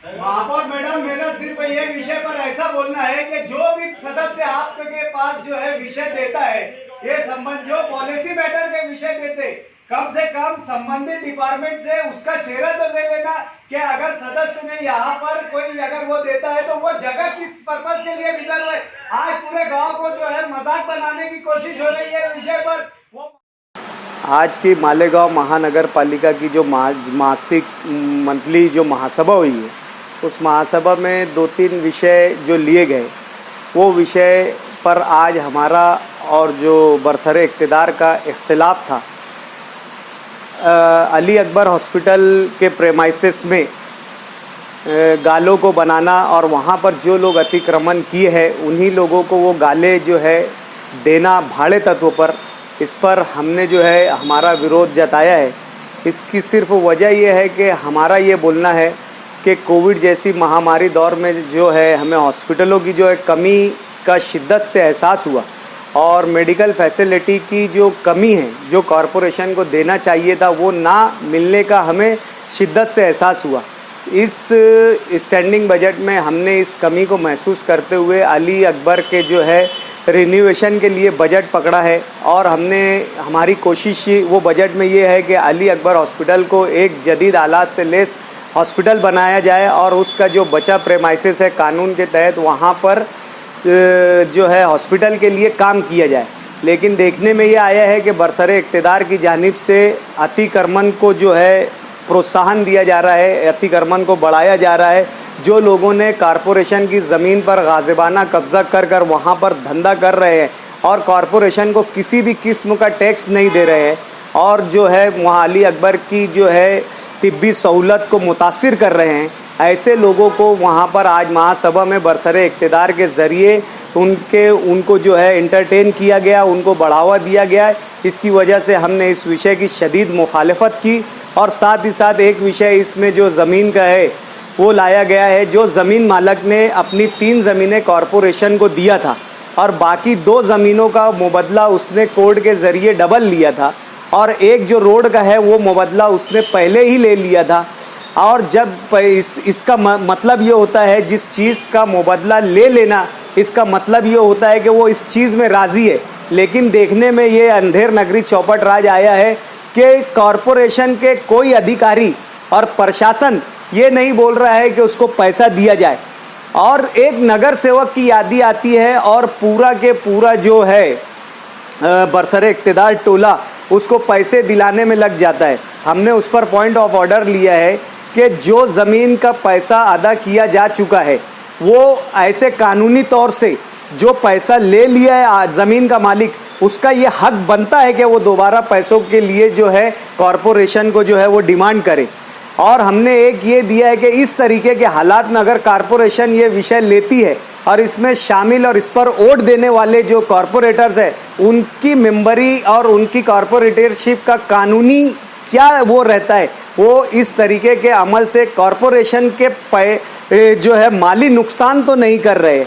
महापौर मैडम, मेरा सिर्फ ये विषय पर ऐसा बोलना है कि जो भी सदस्य आपके पास जो है विषय देता है, ये संबंध जो पॉलिसी मैटर के विषय देते, कम से कम संबंधित डिपार्टमेंट से उसका शेयर तो दे देना कि अगर सदस्य ने यहाँ पर कोई अगर वो देता है तो वो जगह किस पर्पज के लिए रिजर्व है। आज पूरे गांव को जो है मजाक बनाने की कोशिश हो रही है विषय पर। आज की मालेगांव महानगर पालिका की जो मासिक मंथली जो महासभा हुई है, उस महासभा में 2-3 विषय जो लिए गए, वो विषय पर आज हमारा और जो बरसरे इक़्तिदार का इख्तिलाफ था। अली अकबर हॉस्पिटल के प्रेमाइसेस में गालों को बनाना और वहाँ पर जो लोग अतिक्रमण किए हैं उन्हीं लोगों को वो गाले जो है देना भाड़े तत्व पर, इस पर हमने जो है हमारा विरोध जताया है। इसकी सिर्फ वजह ये है कि हमारा ये बोलना है कि कोविड जैसी महामारी दौर में जो है हमें हॉस्पिटलों की जो है कमी का शिद्दत से एहसास हुआ और मेडिकल फैसिलिटी की जो कमी है जो कॉरपोरेशन को देना चाहिए था वो ना मिलने का हमें शिद्दत से एहसास हुआ। इस स्टैंडिंग बजट में हमने इस कमी को महसूस करते हुए अली अकबर के जो है रिन्यूएशन के लिए बजट पकड़ा है और हमारी कोशिश वो बजट में ये है कि अली अकबर हॉस्पिटल को एक जदीद आलात से लेस हॉस्पिटल बनाया जाए और उसका जो बचा प्रेमाइसेस है कानून के तहत वहाँ पर जो है हॉस्पिटल के लिए काम किया जाए। लेकिन देखने में ये आया है कि बरसरे इक़्तिदार की जानिब से अतिक्रमण को जो है प्रोत्साहन दिया जा रहा है, अतिक्रमण को बढ़ाया जा रहा है। जो लोगों ने कॉरपोरेशन की ज़मीन पर गाज़िबाना कब्ज़ा कर वहाँ पर धंधा कर रहे हैं और कॉरपोरेशन को किसी भी किस्म का टैक्स नहीं दे रहे हैं और जो है वहाँ अली अकबर की जो है तिब्बी सहूलत को मुतासिर कर रहे हैं, ऐसे लोगों को वहाँ पर आज महासभा में बरसरे इक़्तिदार के ज़रिए उनको जो है एंटरटेन किया गया, उनको बढ़ावा दिया गया। इसकी वजह से हमने इस विषय की शदीद मुखालफत की और साथ ही साथ एक विषय इसमें जो ज़मीन का है वो लाया गया है। जो ज़मीन मालक ने अपनी 3 ज़मीनें कॉरपोरेशन को दिया था और बाकी 2 ज़मीनों का मुबदला उसने कोर्ट के ज़रिए डबल लिया था और एक जो रोड का है वो मुबदला उसने पहले ही ले लिया था। और जब इसका मतलब ये होता है जिस चीज़ का मुबदला ले लेना, इसका मतलब ये होता है कि वो इस चीज़ में राज़ी है। लेकिन देखने में ये अंधेर नगरी चौपट राज आया है कि कॉरपोरेशन के कोई अधिकारी और प्रशासन ये नहीं बोल रहा है कि उसको पैसा दिया जाए और एक नगर सेवक की यादी आती है और पूरा के पूरा जो है बरसरे इक़्तिदार टोला उसको पैसे दिलाने में लग जाता है। हमने उस पर पॉइंट ऑफ ऑर्डर लिया है कि जो ज़मीन का पैसा अदा किया जा चुका है वो ऐसे कानूनी तौर से जो पैसा ले लिया है ज़मीन का मालिक, उसका ये हक बनता है कि वो दोबारा पैसों के लिए जो है कॉरपोरेशन को जो है वो डिमांड करे। और हमने एक ये दिया है कि इस तरीके के हालात में अगर कॉरपोरेशन ये विषय लेती है और इसमें शामिल और इस पर वोट देने वाले जो कॉरपोरेटर्स हैं उनकी मेंबरी और उनकी कॉरपोरेटरशिप का कानूनी क्या वो रहता है, वो इस तरीके के अमल से कॉरपोरेशन के जो है माली नुकसान तो नहीं कर रहे।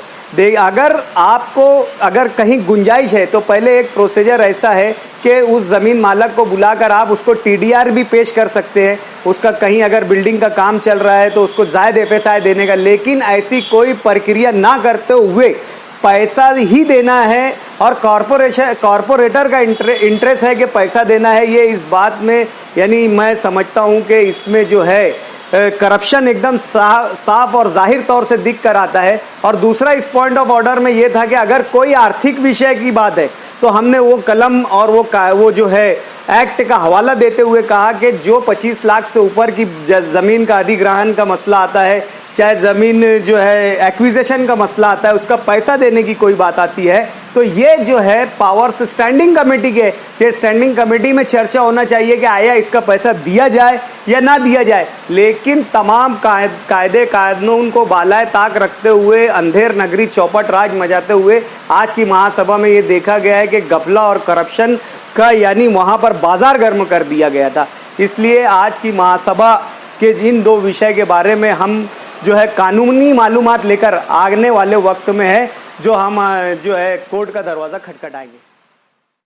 अगर कहीं गुंजाइश है तो पहले एक प्रोसीजर ऐसा है कि उस ज़मीन मालक को बुलाकर आप उसको टीडीआर भी पेश कर सकते हैं। उसका कहीं अगर बिल्डिंग का काम चल रहा है तो उसको ज़ायद एफएसआई देने का, लेकिन ऐसी कोई प्रक्रिया ना करते हुए पैसा ही देना है और कॉरपोरेटर का इंटरेस्ट है कि पैसा देना है। ये इस बात में यानी मैं समझता हूँ कि इसमें जो है करप्शन एकदम साफ और जाहिर तौर से दिख कर आता है। और दूसरा इस पॉइंट ऑफ ऑर्डर में ये था कि अगर कोई आर्थिक विषय की बात है तो हमने वो कलम और वो जो है एक्ट का हवाला देते हुए कहा कि जो 25 लाख से ऊपर की ज़मीन का अधिग्रहण का मसला आता है, चाहे ज़मीन जो है एक्विजिशन का मसला आता है, उसका पैसा देने की कोई बात आती है तो ये जो है पावर्स स्टैंडिंग कमेटी के, ये स्टैंडिंग कमेटी में चर्चा होना चाहिए कि आया इसका पैसा दिया जाए या ना दिया जाए। लेकिन तमाम कायदे कानून को बालाए ताक रखते हुए अंधेर नगरी चौपट राज मचाते हुए आज की महासभा में ये देखा गया है कि घपला और करप्शन का यानी वहाँ पर बाजार गर्म कर दिया गया था। इसलिए आज की महासभा के इन 2 विषय के बारे में हम जो है कानूनी मालूमात लेकर आने वाले वक्त में है जो हम जो है कोर्ट का दरवाज़ा खटखटाएंगे।